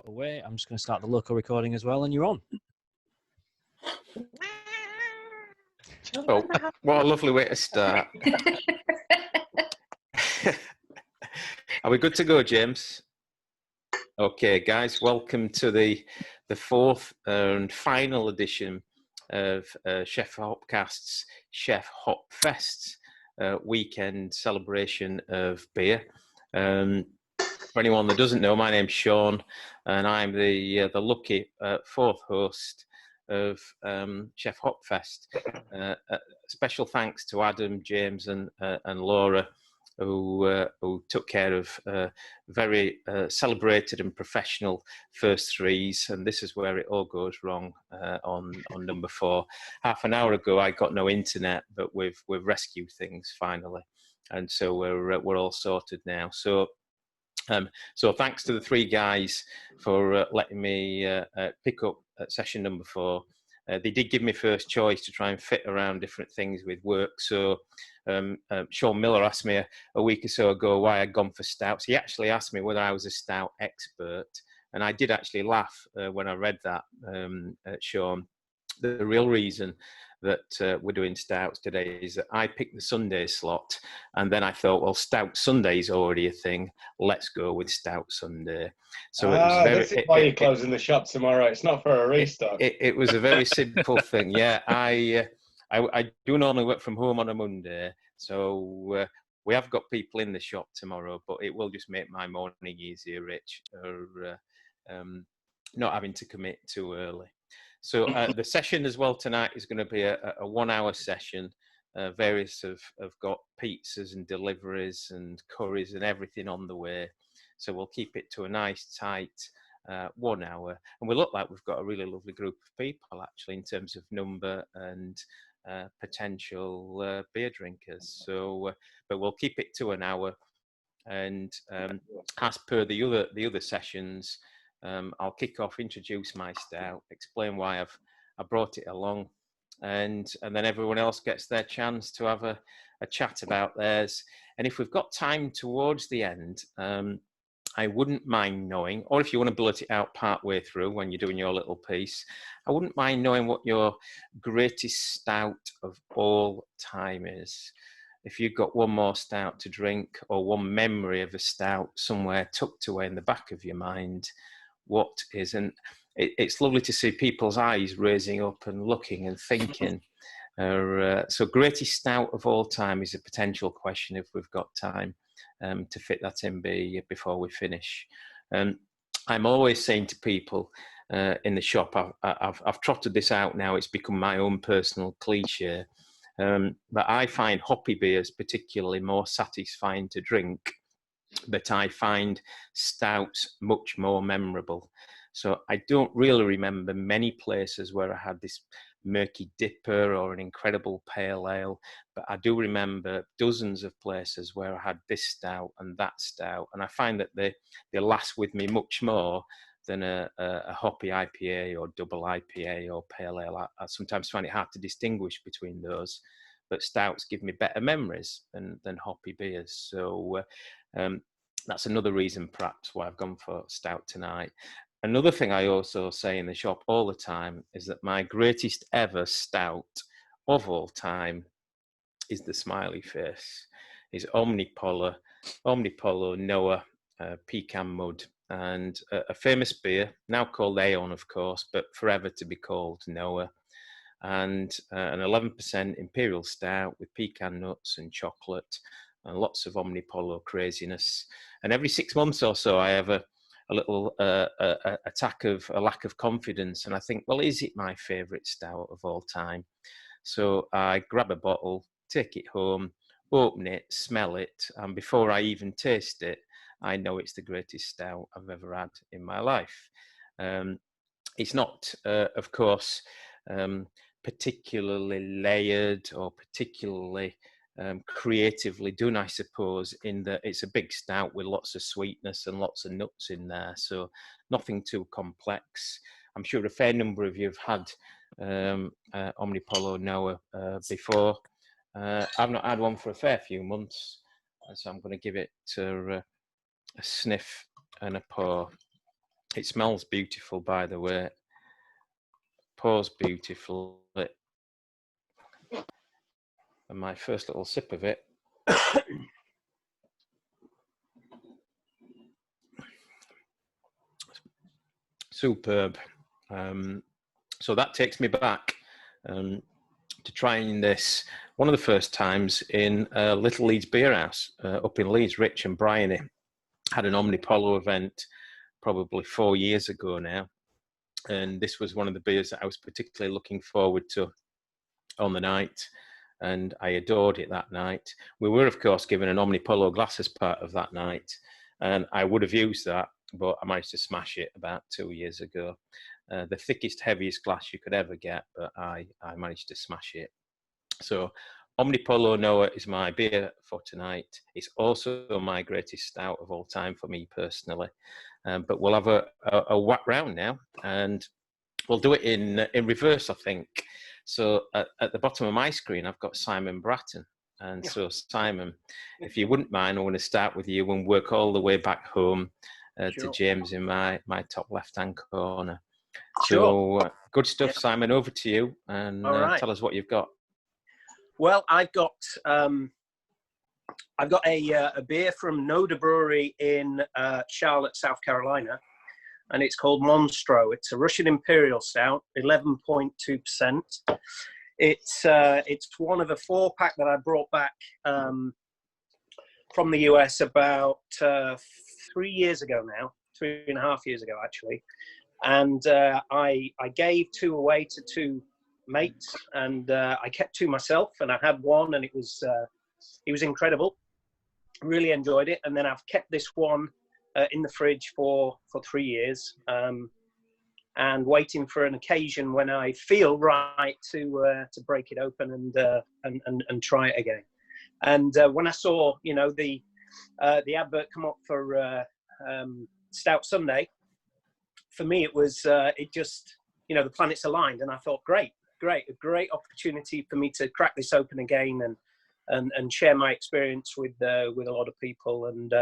away. I'm just going to start the local recording as well, and you're on. Oh, what a lovely way to start. Are we good to go, James? Okay, guys, welcome to the fourth and final edition of Sheffield Hopcast's Chef Hopfest weekend celebration of beer. For anyone that doesn't know, my name's Sean, and I'm the lucky fourth host of Chef Hopfest. Special thanks to Adam, James, and Laura, who took care of very celebrated and professional first threes, and this is where it all goes wrong on number 4. Half an hour ago, I got no internet, but we've rescued things finally, and so we're all sorted now. So thanks to the 3 guys for letting me pick up at session number 4. They did give me first choice to try and fit around different things with work. So Sean Miller asked me a week or so ago why I'd gone for stouts. He actually asked me whether I was a stout expert. And I did actually laugh when I read that, Sean. The real reason that we're doing stouts today is that I picked the Sunday slot, and then I thought, well, Stout Sunday's already a thing. Let's go with Stout Sunday. So it was very. This is why you're closing the shop tomorrow. It's not for a restock. It was a very simple thing. Yeah, I do normally work from home on a Monday, so we have got people in the shop tomorrow, but it will just make my morning easier, Rich, or not having to commit too early. So the session as well tonight is going to be a 1-hour session. Various have got pizzas and deliveries and curries and everything on the way. So we'll keep it to a nice tight 1 hour. And we look like we've got a really lovely group of people, actually, in terms of number and potential beer drinkers. So, but we'll keep it to an hour. And as per the other sessions, I'll kick off, introduce my stout, explain why I brought it along, and then everyone else gets their chance to have a chat about theirs. And if we've got time towards the end, I wouldn't mind knowing, or if you want to blurt it out part way through when you're doing your little piece, I wouldn't mind knowing what your greatest stout of all time is. If you've got one more stout to drink, or one memory of a stout somewhere tucked away in the back of your mind, what is? And it's lovely to see people's eyes raising up and looking and thinking. So greatest stout of all time is a potential question if we've got time to fit that in before we finish. I'm always saying to people in the shop, I've trotted this out now, it's become my own personal cliche, but I find hoppy beers particularly more satisfying to drink, but I find stouts much more memorable. So I don't really remember many places where I had this murky dipper or an incredible pale ale, but I do remember dozens of places where I had this stout and that stout, and I find that they last with me much more than a hoppy IPA or double IPA or pale ale. I sometimes find it hard to distinguish between those, but stouts give me better memories than hoppy beers. So that's another reason perhaps why I've gone for stout tonight. Another thing I also say in the shop all the time is that my greatest ever stout of all time is the smiley face. Is Omnipollo Noah Pecan Mud, and a famous beer now called Aeon, of course, but forever to be called Noah. And an 11% imperial stout with pecan nuts and chocolate and lots of Omnipollo craziness. And every 6 months or so, I have a little attack of a lack of confidence, and I think, well, is it my favourite stout of all time? So I grab a bottle, take it home, open it, smell it, and before I even taste it, I know it's the greatest stout I've ever had in my life. It's not, of course, particularly layered or particularly creatively done, I suppose, in that it's a big stout with lots of sweetness and lots of nuts in there, so nothing too complex. I'm sure a fair number of you have had Omnipollo Noah before. I've not had one for a fair few months, so I'm going to give it a sniff and a pour. It smells beautiful, by the way. Pours beautiful. And my first little sip of it. Superb. So that takes me back to trying this one of the first times in Little Leeds Beer House up in Leeds. Rich and Bryony had an Omnipollo event probably 4 years ago now. And this was one of the beers that I was particularly looking forward to on the night. And I adored it that night. We were, of course, given an Omnipollo glass as part of that night. And I would have used that, but I managed to smash it about 2 years ago. The thickest, heaviest glass you could ever get, but I managed to smash it. So Omnipollo Noah is my beer for tonight. It's also my greatest stout of all time for me personally. But we'll have a whack round now, and we'll do it in reverse, I think. So at the bottom of my screen, I've got Simon Bratton. And so, Simon, if you wouldn't mind, I want to start with you and work all the way back home to James in my top left-hand corner. Sure. So, good stuff, Simon. Over to you, and tell us what you've got. Well, I've got a beer from Noda Brewery in Charlotte, South Carolina, and it's called Monstro. It's a Russian Imperial Stout, 11.2%. It's one of a 4-pack that I brought back from the US about 3 years ago now, 3.5 years ago actually, and I gave 2 away to 2 mates, and I kept 2 myself, and I had one, and it was incredible. Really enjoyed it, and then I've kept this one in the fridge for 3 years, and waiting for an occasion when I feel right to break it open and try it again. And when I saw the advert come up for Stout Sunday, for me it was it just the planets aligned, and I thought a great opportunity for me to crack this open again and share my experience with a lot of people and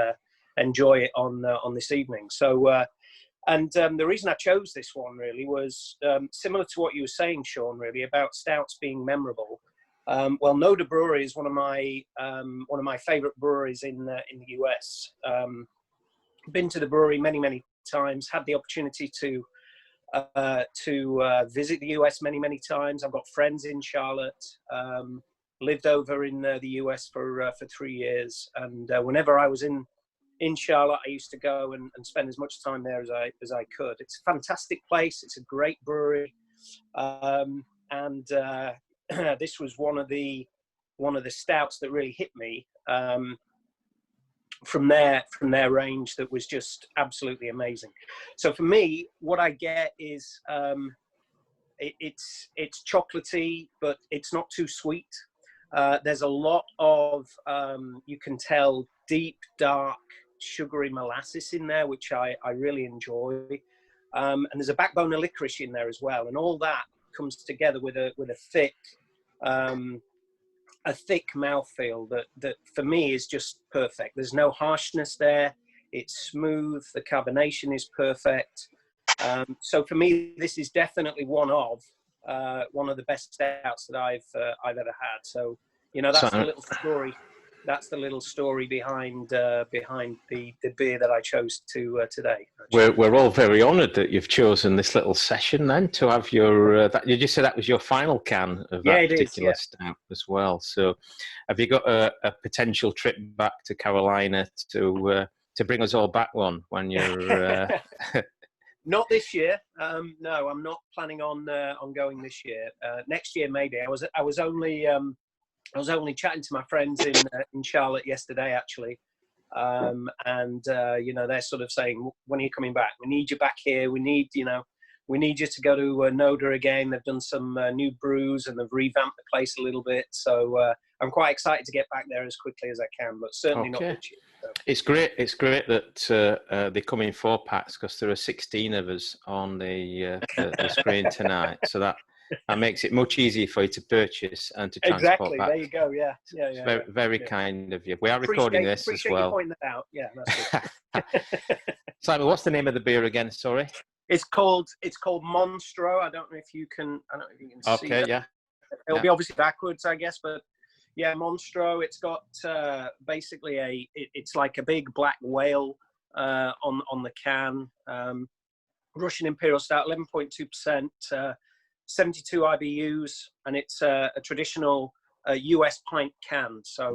enjoy it on this evening. So the reason I chose this one really was similar to what you were saying, Sean, really about stouts being memorable. Well, Noda Brewery is one of my favorite breweries in the US. Been to the brewery many times. Had the opportunity to visit the US many times. I've got friends in Charlotte. Lived over in the US for 3 years, and whenever I was in Charlotte, I used to go and spend as much time there as I could. It's a fantastic place. It's a great brewery, and this was one of the stouts that really hit me from their range. That was just absolutely amazing. So for me, what I get is it's chocolatey, but it's not too sweet. There's a lot of you can tell deep, dark, sugary molasses in there, which I really enjoy. And there's a backbone of licorice in there as well, and all that comes together with a thick mouthfeel that for me is just perfect. There's no harshness there. It's smooth. The carbonation is perfect. So for me, this is definitely one of the best stouts that I've ever had. So that's the little story. That's the little story behind the beer that I chose today. We're all very honoured that you've chosen this little session then to have your. Did you say that was your final can of that particular stout as well? So, have you got a potential trip back to Carolina to bring us all back one when you're? Not this year. No, I'm not planning on going this year. Next year maybe. I was only chatting to my friends in Charlotte yesterday, actually, and they're sort of saying, "When are you coming back? We need you back here. We need you to go to Noda again. They've done some new brews and they've revamped the place a little bit. So I'm quite excited to get back there as quickly as I can, but certainly not this year." So. It's great that they come in 4-packs because there are 16 of us on the screen tonight. So that makes it much easier for you to purchase and to transport Exactly. back. There you go. Yeah. It's very kind of you. We are recording this as Appreciate you well. pointing that out. Yeah, that's good. Simon, what's the name of the beer again? Sorry. It's called Monstro. I don't know if you can see Okay, that. yeah. It'll be obviously backwards, I guess, but yeah, Monstro. It's got basically it's like a big black whale on the can. Russian Imperial Stout, 11.2%, 72 IBUs, and it's a traditional US pint can. So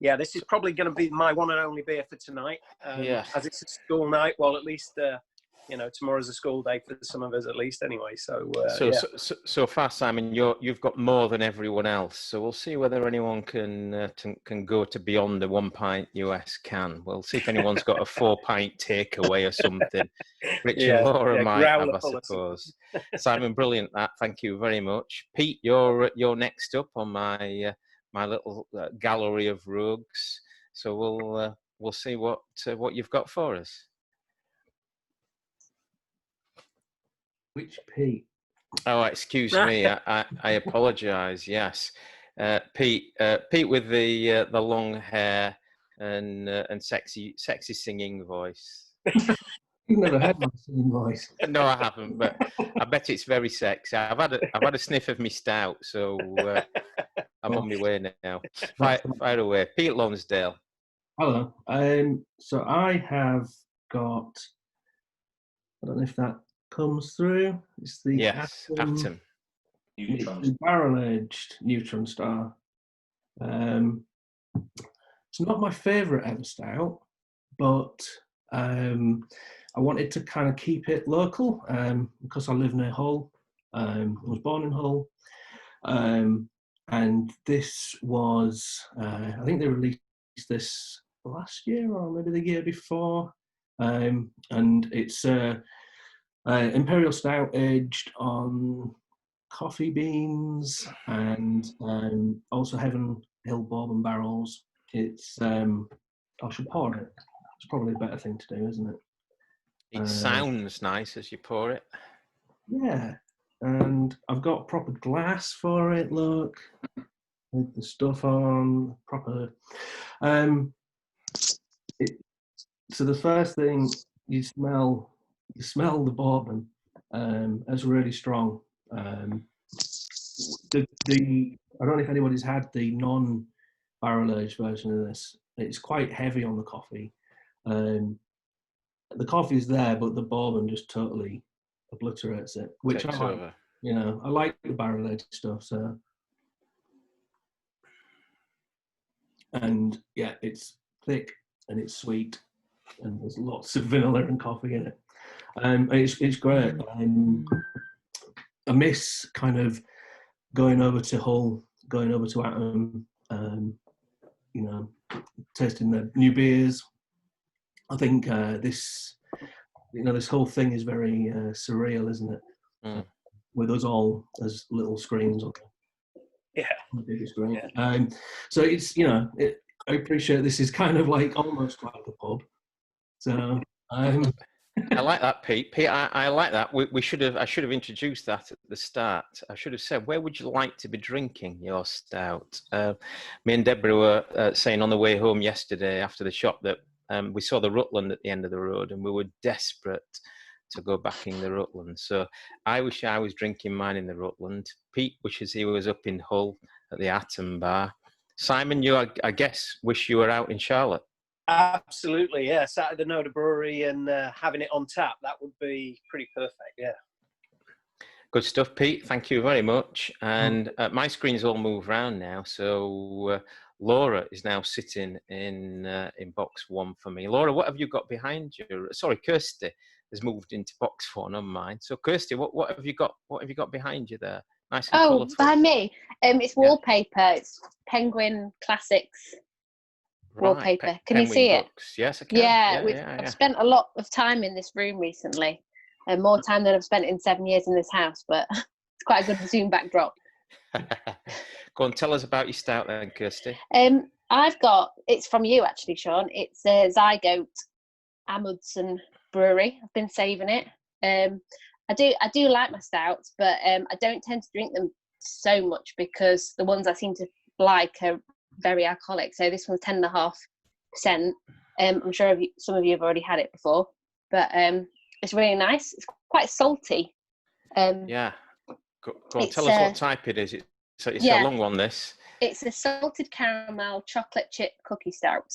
yeah, this is probably going to be my one and only beer for tonight. As it's a school night. Well, at least tomorrow's a school day for some of us, at least, anyway. So far, Simon, you've got more than everyone else. So we'll see whether anyone can go to beyond the 1 pint US can. We'll see if anyone's got a 4 pint takeaway or something. Rich and Laura might have, I suppose. Simon, brilliant. Thank you very much. Pete, you're next up on my little gallery of rogues. So we'll see what you've got for us. Which Pete? Oh, excuse me. I apologise. Yes, Pete with the long hair and sexy singing voice. You've never heard my singing voice. No, I haven't, but I bet it's very sexy. I've had a sniff of me stout, so I'm on my way now. Fire away, Pete Lonsdale. Hello. So I have got. I don't know if that comes through. It's the Atom. barrel-aged Neutron Star. It's not my favourite ever stout, but I wanted to kind of keep it local because I live near Hull. I was born in Hull. And this was, I think they released this last year or maybe the year before. And it's Imperial Stout aged on coffee beans and also Heaven Hill bourbon barrels. It's, I should pour it. It's probably a better thing to do, isn't it? It sounds nice as you pour it. Yeah. And I've got proper glass for it, look. With the stuff on, proper. So the first thing you smell the bourbon. It's really strong. I don't know if anybody's had the non-barrel aged version of this. It's quite heavy on the coffee. The coffee's there, but the bourbon just totally obliterates it. Which I like. Over. I like the barrel aged stuff. So, and yeah, it's thick and it's sweet, and there's lots of vanilla and coffee in it. It's great. I miss kind of going over to Hull, going over to Atom, tasting the new beers. I think this whole thing is very surreal, isn't it? Mm. With us all as little screens on the bigger screen. Yeah. So it's I appreciate this is kind of like almost like a pub. So I like that, Pete. Pete, I like that. I should have introduced that at the start. I should have said, where would you like to be drinking your stout? Me and Deborah were saying on the way home yesterday after the shop that we saw the Rutland at the end of the road and we were desperate to go back in the Rutland. So I wish I was drinking mine in the Rutland. Pete wishes he was up in Hull at the Atom Bar. Simon, I guess, wish you were out in Charlotte. Absolutely, yeah. Sat at the Noda Brewery and having it on tap. That would be pretty perfect, yeah. Good stuff, Pete. Thank you very much. And my screen's all moved around now. So Laura is now sitting in box 1 for me. Laura, what have you got behind you? Sorry, Kirsty has moved into box 4 on mine. So Kirsty, what have you got? What have you got behind you there? Nice and colourful. Behind me, it's wallpaper. It's Penguin Classics wallpaper. Can you see books. It? Yes, I can. Yeah, I've spent a lot of time in this room recently, and more time than I've spent in 7 years in this house. But it's quite a good Zoom backdrop. Go on, tell us about your stout then, Kirsty. It's from you actually, Sean. It's Zygote Amundsen Brewery. I've been saving it. I do like my stouts, but I don't tend to drink them so much because the ones I seem to like are very alcoholic. So this one's 10.5%. I'm sure some of you have already had it before, but it's really nice. It's quite salty. Yeah. Go on, tell us what type it is. It's a long one, this. It's a salted caramel chocolate chip cookie stout.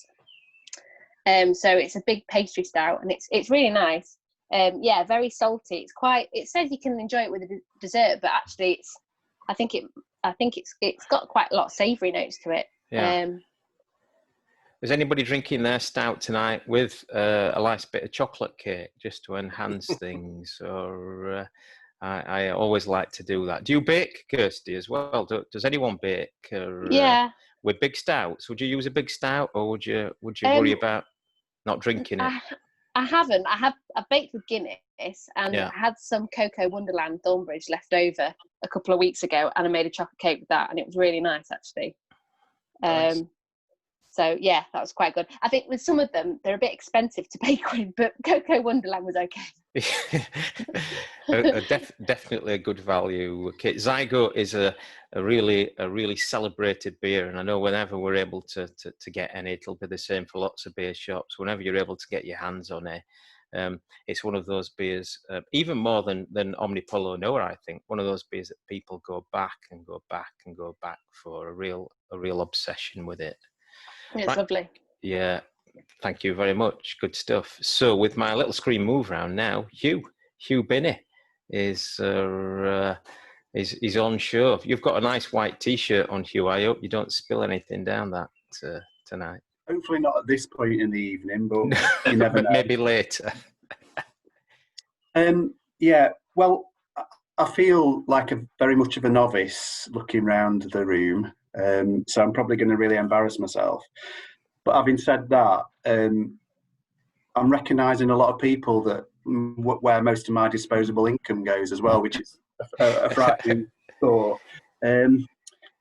So it's a big pastry stout, and it's really nice. Very salty. It says you can enjoy it with a dessert, but actually I think it's got quite a lot of savoury notes to it. Yeah. Is anybody drinking their stout tonight with a nice bit of chocolate cake just to enhance things? Or I always like to do that. Do you bake, Kirsty, as well? Does anyone bake? With big stouts, would you use a big stout, or would you worry about not drinking it? I haven't. I baked with Guinness, and I had some Cocoa Wonderland Thornbridge left over a couple of weeks ago, and I made a chocolate cake with that, and it was really nice actually. Nice. So yeah, that was quite good. I think with some of them, they're a bit expensive to bake with, but Cocoa Wonderland was okay. Definitely a good value kit. Zygo is a really celebrated beer, and I know whenever we're able to get any, it'll be the same for lots of beer shops. Whenever you're able to get your hands on it, it's one of those beers, even more than Omnipollo Noah, I think, one of those beers that people go back and go back and go back for a real obsession with it. It's lovely. Yeah. Thank you very much. Good stuff. So with my little screen move round now, Hugh Binney is on show. You've got a nice white T-shirt on, Hugh. I hope you don't spill anything down that tonight. Hopefully not at this point in the evening, but you never know. Maybe later. Well, I feel like very much of a novice looking around the room, so I'm probably going to really embarrass myself. But having said that, I'm recognising a lot of people that where most of my disposable income goes as well, which is a frightening thought.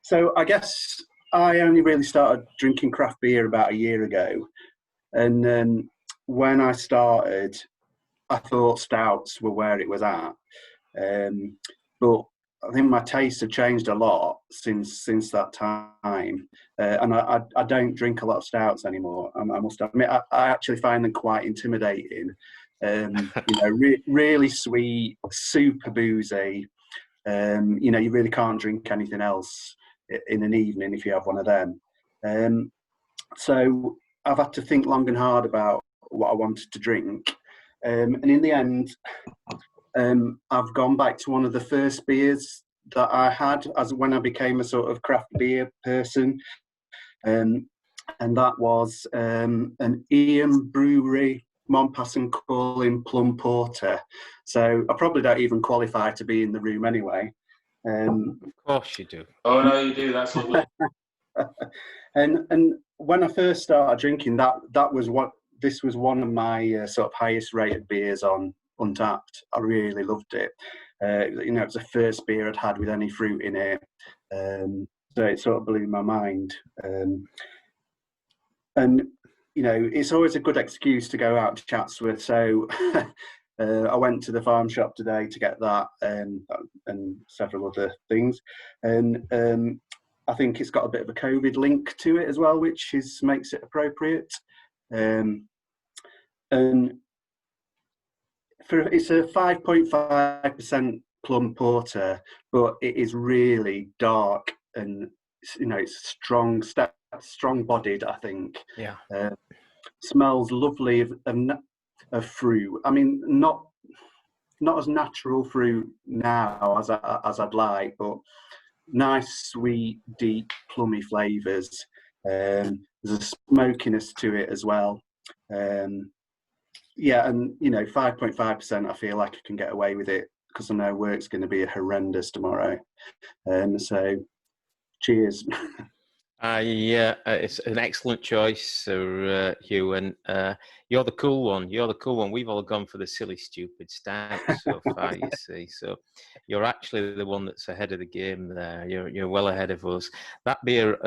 So I guess I only really started drinking craft beer about a year ago, and when I started, I thought stouts were where it was at, but I think my tastes have changed a lot since that time, and I don't drink a lot of stouts anymore. I must admit, I actually find them quite intimidating. Really sweet, super boozy. You really can't drink anything else in an evening if you have one of them. So I've had to think long and hard about what I wanted to drink, and in the end, I've gone back to one of the first beers that I had as when I became a sort of craft beer person, and that was an Ian Brewery Montpass and Cullen Plum Porter. So I probably don't even qualify to be in the room anyway. Of course you do. Oh no, you do. That's lovely. And when I first started drinking, this was one of my sort of highest rated beers on Untapped. I really loved it. It was the first beer I'd had with any fruit in it, so it sort of blew my mind. And it's always a good excuse to go out to Chatsworth. So I went to the farm shop today to get that and several other things. And I think it's got a bit of a COVID link to it as well, which makes it appropriate. And it's a 5.5% plum porter, but it is really dark and it's strong bodied. I think. Yeah. Smells lovely of fruit. I mean, not as natural fruit now as I'd like, but nice, sweet, deep, plummy flavours. There's a smokiness to it as well. And 5.5%, I feel like I can get away with it because I know work's going to be horrendous tomorrow. So, cheers. It's an excellent choice, Hugh, and you're the cool one. We've all gone for the silly, stupid stout so far, you see. So you're actually the one that's ahead of the game there. You're well ahead of us. That beer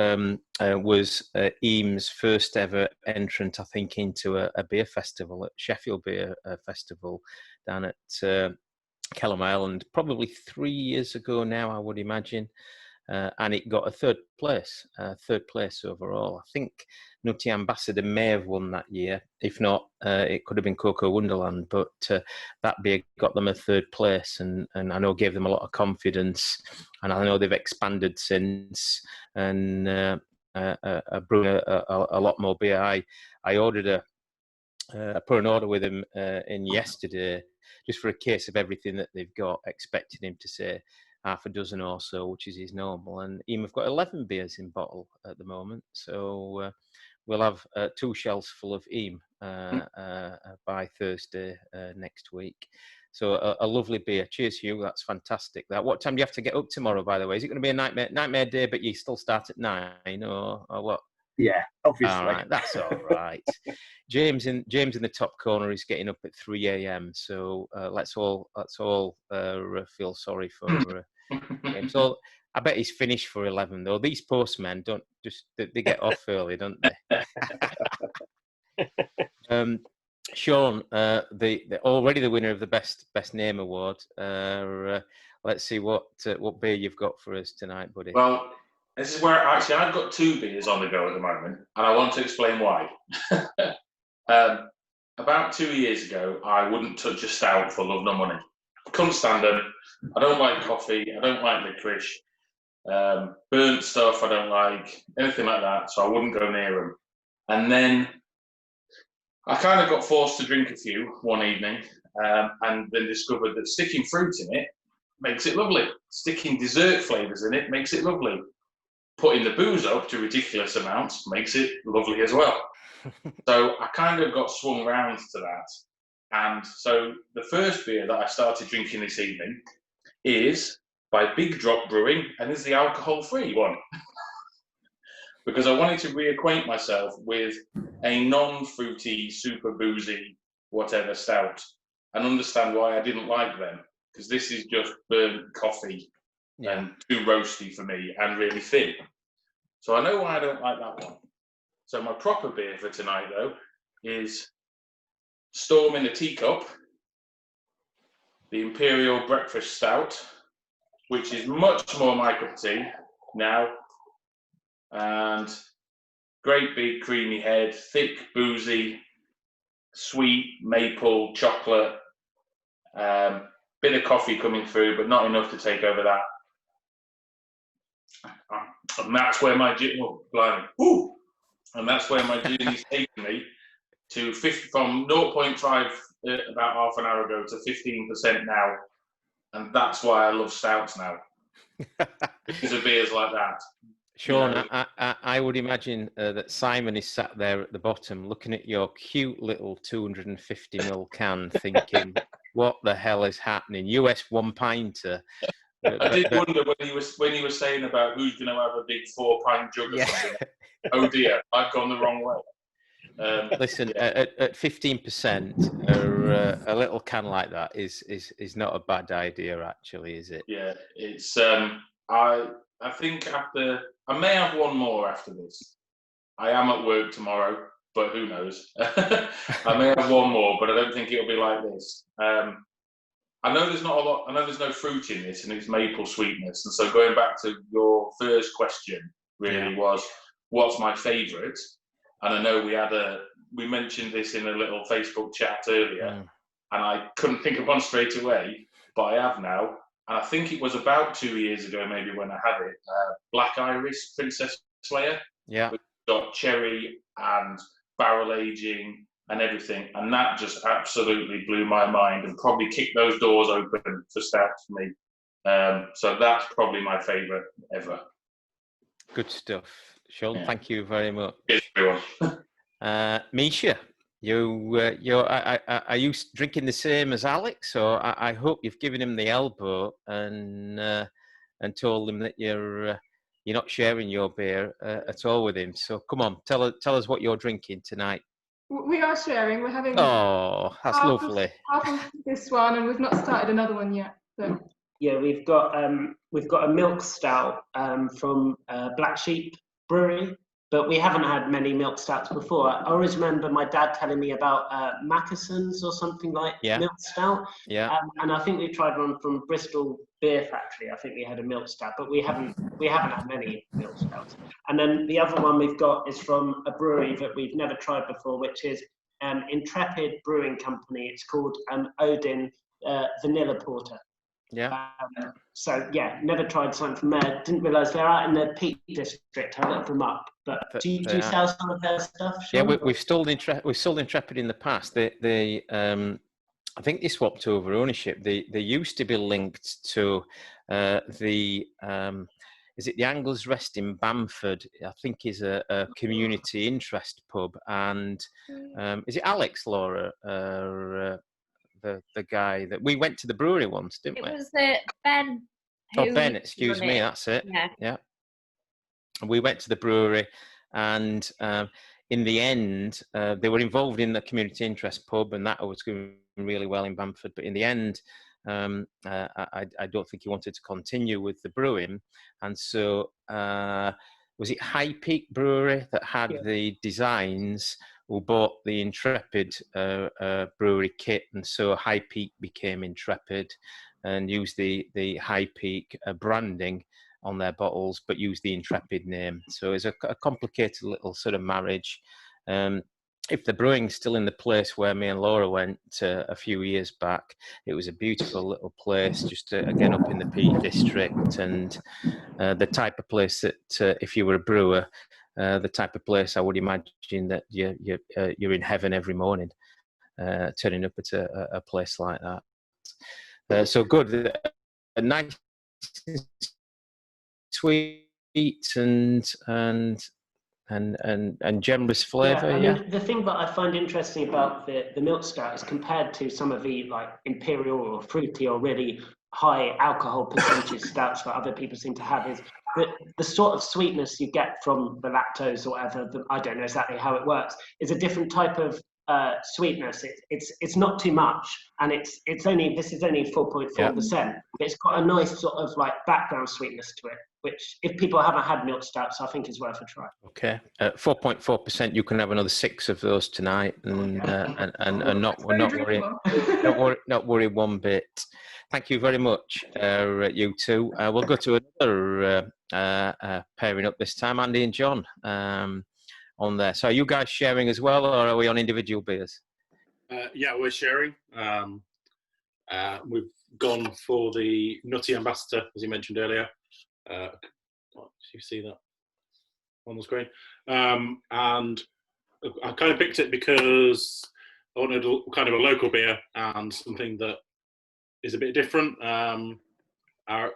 was Eames' first ever entrant, I think, into a beer festival at Sheffield Beer Festival down at Kelham Island, probably 3 years ago now, I would imagine. And it got a third place overall. I think Nutty Ambassador may have won that year. If not, it could have been Cocoa Wonderland. But that beer got them a third place, and I know gave them a lot of confidence. And I know they've expanded since and brewed a lot more beer. I ordered I put an order with him in yesterday, just for a case of everything that they've got, expecting him to say half a dozen or so, which is his normal. And we've got 11 beers in bottle at the moment. So we'll have 2 shelves full of Eam by Thursday next week. So a lovely beer. Cheers, Hugh. That's fantastic. What time do you have to get up tomorrow, by the way? Is it going to be a nightmare day, but you still start at 9 or what? Yeah, obviously. All right, that's all right. James in the top corner is getting up at 3 a.m. So let's all feel sorry for him. So I bet he's finished for 11 though. These postmen they get off early, don't they? Sean, the already the winner of the best name award. Let's see what beer you've got for us tonight, buddy. Well, this is where actually I've got 2 beers on the go at the moment, and I want to explain why. About 2 years ago, I wouldn't touch a stout for love nor money. Couldn't stand them. I don't like coffee. I don't like licorice. Burnt stuff, I don't like. Anything like that, so I wouldn't go near them. And then I kind of got forced to drink a few one evening, and then discovered that sticking fruit in it makes it lovely. Sticking dessert flavours in it makes it lovely. Putting the booze up to ridiculous amounts makes it lovely as well. So I kind of got swung round to that. And so the first beer that I started drinking this evening is by Big Drop Brewing, and is the alcohol-free one. Because I wanted to reacquaint myself with a non-fruity, super boozy, whatever stout, and understand why I didn't like them. Because this is just burnt coffee and too roasty for me and really thin. So I know why I don't like that one. So my proper beer for tonight, though, is Storm in a Teacup, the Imperial Breakfast Stout, which is much more my cup of tea now. And great big creamy head, thick, boozy, sweet, maple, chocolate, bit of coffee coming through, but not enough to take over that. And that's where my journey's taken me to 50, from 0.5 about half an hour ago to 15% now, and that's why I love stouts now. Because of beers like that. Sean, You know, I would imagine that Simon is sat there at the bottom looking at your cute little 250ml can thinking, what the hell is happening? US 1-pinter. I did wonder when he was saying about who's going to have a big 4-pint jug or something. Oh dear, I've gone the wrong way. Listen, at 15%, a little can like that is not a bad idea, actually, is it? Yeah, it's. I think after I may have one more after this. I am at work tomorrow, but who knows? I may have one more, but I don't think it'll be like this. I know there's not a lot. I know there's no fruit in this, and it's maple sweetness. And so going back to your first question, really was, what's my favourite? And I know we mentioned this in a little Facebook chat earlier, and I couldn't think of one straight away, but I have now. And I think it was about 2 years ago, maybe, when I had it. Black Iris Princess Slayer. Yeah. Which got cherry and barrel aging and everything, and that just absolutely blew my mind and probably kicked those doors open for stouts for me. So that's probably my favourite ever. Good stuff, Sean. Thank you very much. Cheers, everyone. Misha, are you drinking the same as Alex, or I hope you've given him the elbow and told him that you're not sharing your beer at all with him. So come on, tell us what you're drinking tonight. We are sharing. We're having that's lovely. Half of this one, and we've not started another one yet. So. Yeah, we've got a milk stout from Black Sheep Brewery but we haven't had many milk stouts before. I always remember my dad telling me about Mackeson's or something like milk stout. Yeah. And I think we tried one from Bristol Beer Factory. I think we had a milk stout, but we haven't had many milk stouts. And then the other one we've got is from a brewery that we've never tried before, which is Intrepid Brewing Company. It's called Odin Vanilla Porter. Yeah. So yeah, never tried something from there. Didn't realise they're out in the Peak District. I looked them up. But do you sell some of their stuff? Sean? Yeah, we've sold Intrepid in the past. They I think they swapped over ownership. They used to be linked to is it the Anglers Rest in Bamford? I think is a community interest pub. And is it Alex, Laura? The guy that we went to the brewery once, didn't we? It was Ben. Ben, excuse me, that's it. Yeah. We went to the brewery, and in the end, they were involved in the community interest pub, and that was going really well in Bamford. But in the end, I don't think he wanted to continue with the brewing, and so was it High Peak Brewery that had the designs? Who bought the Intrepid brewery kit, and so High Peak became Intrepid, and used the High Peak branding on their bottles, but used the Intrepid name. So it's a complicated little sort of marriage. If the brewing's still in the place where me and Laura went a few years back, it was a beautiful little place, just again up in the Peak District, and the type of place that if you were a brewer, the type of place I would imagine that you're in heaven every morning, turning up at a place like that. So good, a nice, sweet, and generous flavour. I mean, the thing that I find interesting about the milk stout is compared to some of the like imperial or fruity or really high alcohol percentage stouts that other people seem to have is the sort of sweetness you get from the lactose or whatever, I don't know exactly how it works, is a different type of sweetness. It's not too much, and this is only 4.4%. But it's got a nice sort of like background sweetness to it, which if people haven't had milk stouts, I think is worth a try. Okay, 4.4%. You can have another 6 of those tonight, and not worry one bit. Thank you very much, you two. We'll go to another pairing up this time, Andy and John, on there. So are you guys sharing as well, or are we on individual beers? Yeah, we're sharing. We've gone for the Nutty Ambassador, as you mentioned earlier. You see that on the screen? And I kind of picked it because I wanted kind of a local beer and something that is a bit different. I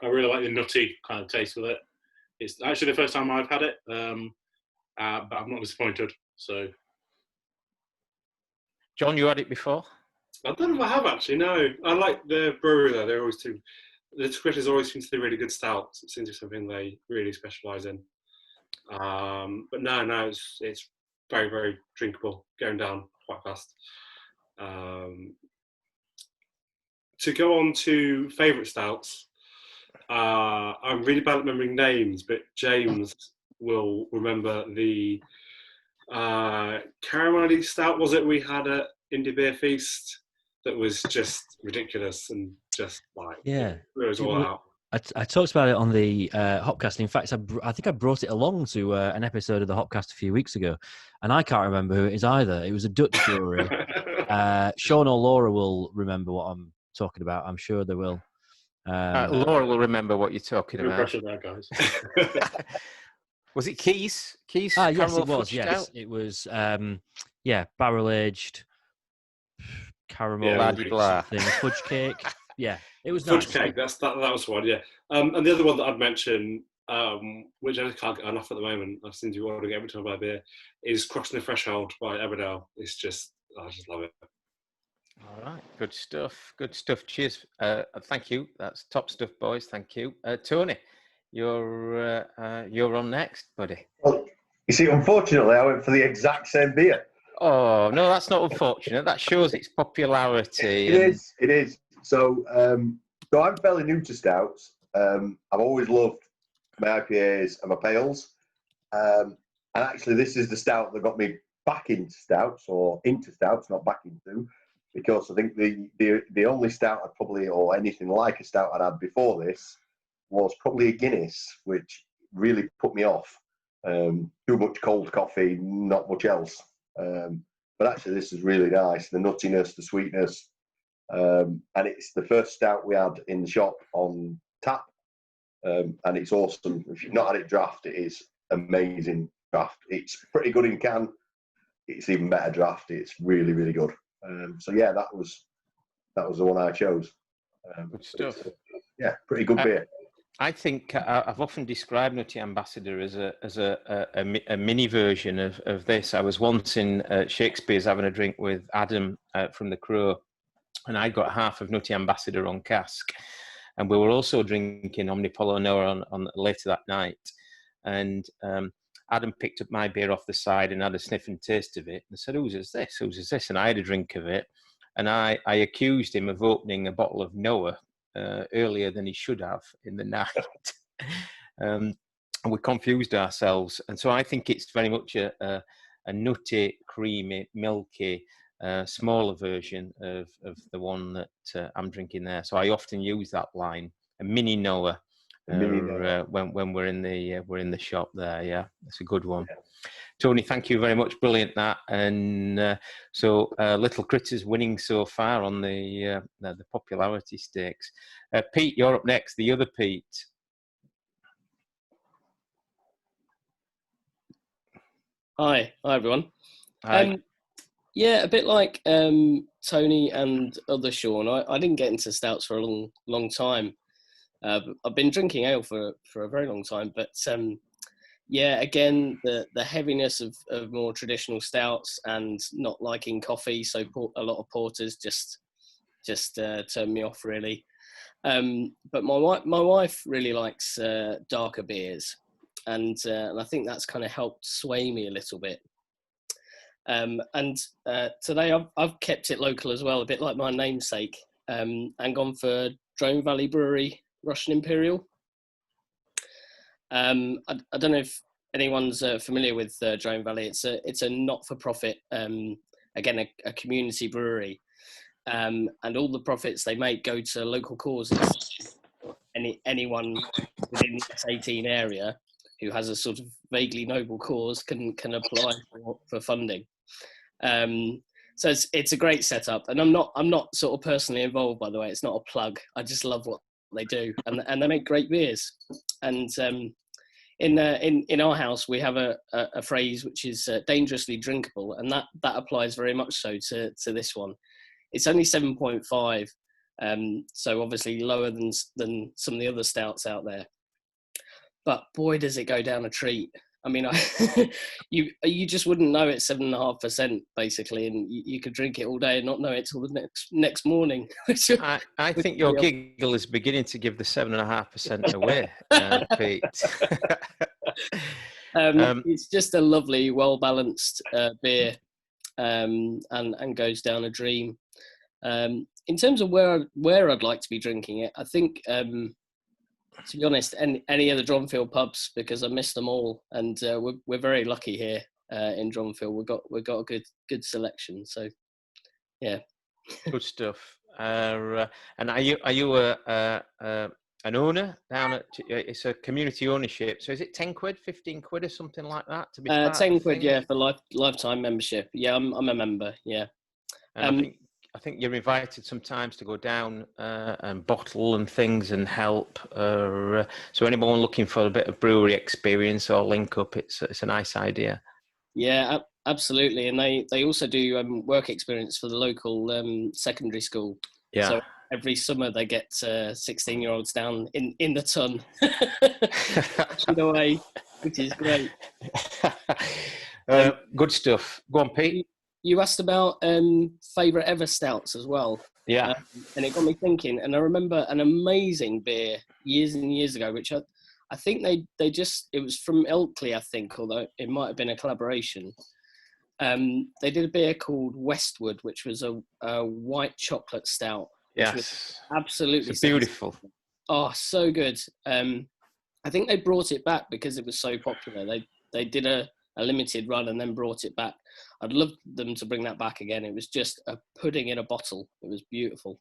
really like the nutty kind of taste with it. It's actually the first time I've had it, but I'm not disappointed. So, John, you had it before? I don't know if I have actually. No, I like the brewery though. They're always the Scottish always seems to do really good stouts. It seems to be something they really specialise in. But no, it's very, very drinkable, going down quite fast. To go on to favourite stouts, I'm really bad at remembering names, but James will remember the caramelly stout, was it, we had at Indie Beer Feast, that was just ridiculous and just like, it was all out. I talked about it on the Hopcast. In fact, I think I brought it along to an episode of the Hopcast a few weeks ago, and I can't remember who it is either. It was a Dutch brewery. Sean or Laura will remember what I'm talking about. I'm sure they will. Laura will remember what you're talking about. Pressure there, guys. Was it Keys? Keys? Yes, it was. Yes, it was. Barrel aged caramel thing, fudge cake. Yeah, it was fudge nice. cake. That was one. Yeah, and the other one that I'd mention, which I just can't get enough at the moment, I seem to be ordering every time I buy beer, is Crossing the Threshold by Everdale. It's just, I just love it. All right, good stuff. Good stuff. Cheers. Thank you. That's top stuff, boys. Thank you, Tony. You're on next, buddy. Well, you see, unfortunately, I went for the exact same beer. Oh no, that's not unfortunate. That shows its popularity. It is. So I'm fairly new to stouts. I've always loved my IPAs and my pales. And actually, this is the stout that got me back into stouts, or into stouts, not back into, because I think the only stout I'd probably, or anything like a stout I'd had before this, was probably a Guinness, which really put me off. Too much cold coffee, not much else. But actually, this is really nice. The nuttiness, the sweetness, and it's the first stout we had in the shop on tap, and it's awesome. If you've not had it draft, it is amazing draft. It's pretty good in can. It's even better draft. It's really, really good. So yeah, that was the one I chose. Good stuff. Yeah, pretty good beer. I think I've often described Nutty Ambassador as a mini version of this. I was once in Shakespeare's having a drink with Adam from The Crow, and I got half of Nutty Ambassador on cask, and we were also drinking Omnipollo Noah on later that night, and Adam picked up my beer off the side and had a sniff and taste of it and said, "Whose is this? Whose is this?" And I had a drink of it, and I accused him of opening a bottle of Noah earlier than he should have in the night. And we confused ourselves. And so I think it's very much a nutty, creamy, milky, smaller version of the one that I'm drinking there. So I often use that line, a mini Noah, when we're in the shop there. Yeah, it's a good one. Yeah. Tony, thank you very much. Brilliant that. And so Little Critters winning so far on the popularity stakes. Pete, you're up next. The other Pete. Hi everyone. Hi. Yeah, a bit like Tony and other Sean. I didn't get into stouts for a long time. I've been drinking ale for a very long time, but yeah, again, the heaviness of more traditional stouts and not liking coffee, so a lot of porters just turned me off really. But my wife really likes darker beers, and I think that's kind of helped sway me a little bit. And today I've kept it local as well, a bit like my namesake, and gone for Drone Valley Brewery Russian Imperial. I don't know if anyone's familiar with Drone Valley. It's a not-for-profit, again a community brewery, and all the profits they make go to local causes. Anyone within the S18 area who has a sort of vaguely noble cause can apply for funding. So it's a great setup, and I'm not sort of personally involved, by the way. It's not a plug. I just love what they do, and they make great beers. And in our house we have a phrase which is dangerously drinkable, and that applies very much so to this one. It's only 7.5, so obviously lower than some of the other stouts out there. But boy, does it go down a treat. I mean, you just wouldn't know it's 7.5% basically, and you could drink it all day and not know it till the next morning. I think your giggle is beginning to give the 7.5% away, Pete. It's just a lovely, well balanced beer, and goes down a dream. In terms of where I'd like to be drinking it, I think. To be honest, any of the Dronfield pubs, because I miss them all, and we're very lucky here in Dronfield. We've got a good selection. So, yeah, good stuff. And are you an owner down at? It's a community ownership. So is it 10 quid, 15 quid, or something like that to be? 10 quid, yeah, for lifetime membership. Yeah, I'm a member. Yeah, and I think you're invited sometimes to go down and bottle and things and help. So anyone looking for a bit of brewery experience or link up, it's a nice idea. Yeah, absolutely. And they also do work experience for the local secondary school. Yeah. So every summer they get 16-year-olds down in the ton, in a way, which is great. Good stuff. Go on, Pete. You asked about favourite ever stouts as well. Yeah. And it got me thinking. And I remember an amazing beer years and years ago, which I think it was from Ilkley, I think, although it might have been a collaboration. They did a beer called Westwood, which was a white chocolate stout. Yes. Was absolutely it's beautiful. Oh, so good. I think they brought it back because it was so popular. They did a a limited run and then brought it back. I'd love them to bring that back again. It was just a pudding in a bottle. It was beautiful.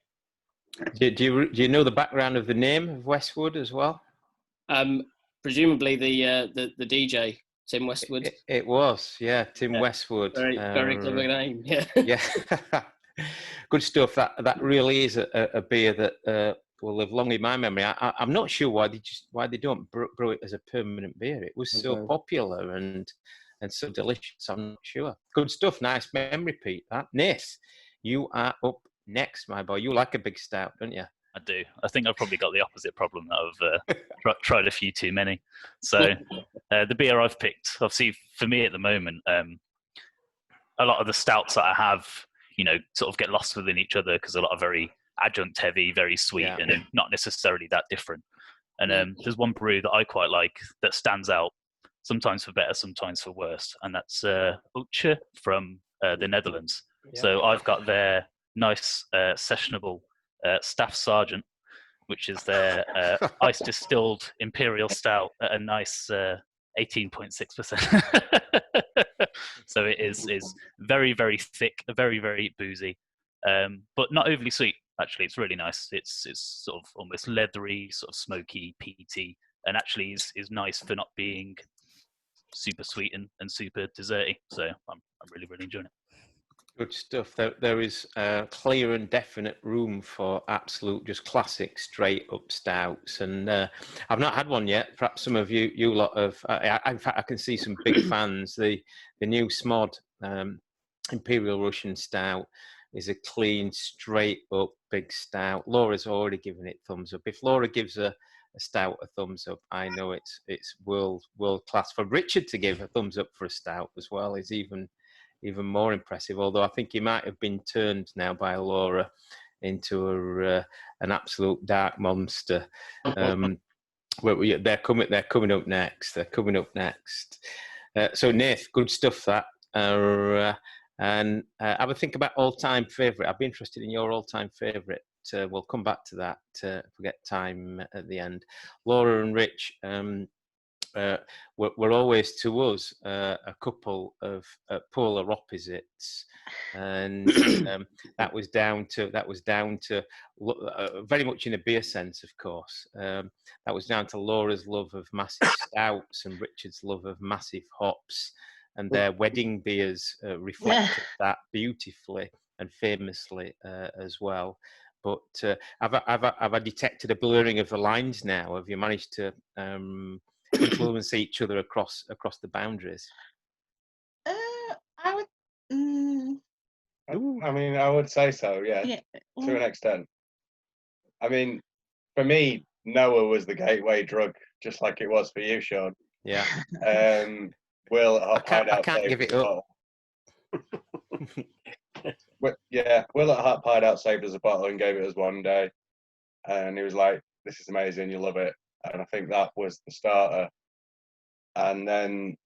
Do you know the background of the name of Westwood as well? Presumably the DJ Tim Westwood. It was, yeah, Tim Westwood. Very clever name. Yeah. Yeah. Good stuff. That really is a beer that will live long in my memory. I'm not sure why they don't brew it as a permanent beer. It was so popular and so delicious. I'm not sure. Good stuff. Nice memory, Pete. That Nath, you are up next, my boy. You like a big stout, don't you? I do. I think I've probably got the opposite problem that I've tried a few too many. So the beer I've picked, obviously for me at the moment, a lot of the stouts that I have, sort of get lost within each other because a lot are very adjunct heavy, very sweet, and not necessarily that different. And there's one brew that I quite like that stands out, sometimes for better, sometimes for worse, and that's Uche from the Netherlands. Yeah. So I've got their nice sessionable Staff Sergeant, which is their ice distilled imperial stout at a nice 18.6%. So it is very, very thick, very, very boozy, but not overly sweet. Actually, it's really nice. It's sort of almost leathery, sort of smoky, peaty, and actually is nice for not being super sweet and super desserty. So I'm really, really enjoying it. Good stuff. There is clear and definite room for absolute, just classic, straight up stouts. And I've not had one yet. Perhaps some of you lot have. In fact, I can see some big fans. The new Smod Imperial Russian Stout is a clean, straight up big stout. Laura's already given it thumbs up. If Laura gives a stout a thumbs up, I know it's world class. For Richard to give a thumbs up for a stout as well is even more impressive, although I think he might have been turned now by Laura into an absolute dark monster. They're coming up next. So Nath, good stuff that. And have a think about all-time favourite. I'd be interested in your all-time favourite. We'll come back to that if we get time at the end. Laura and Rich, were always to us a couple of polar opposites, and that was down to very much in a beer sense, of course. That was down to Laura's love of massive stouts and Richard's love of massive hops, and their wedding beers reflected that beautifully and famously as well. But have I detected a blurring of the lines now? Have you managed to influence each other across the boundaries? I would. I mean, I would say so. Yeah, to an extent. I mean, for me, Noah was the gateway drug, just like it was for you, Sean. Yeah. Will at I can't give it up. Will at Hot Hideout saved us a bottle and gave it us one day, and he was like, "This is amazing, you love it." And I think that was the starter. And then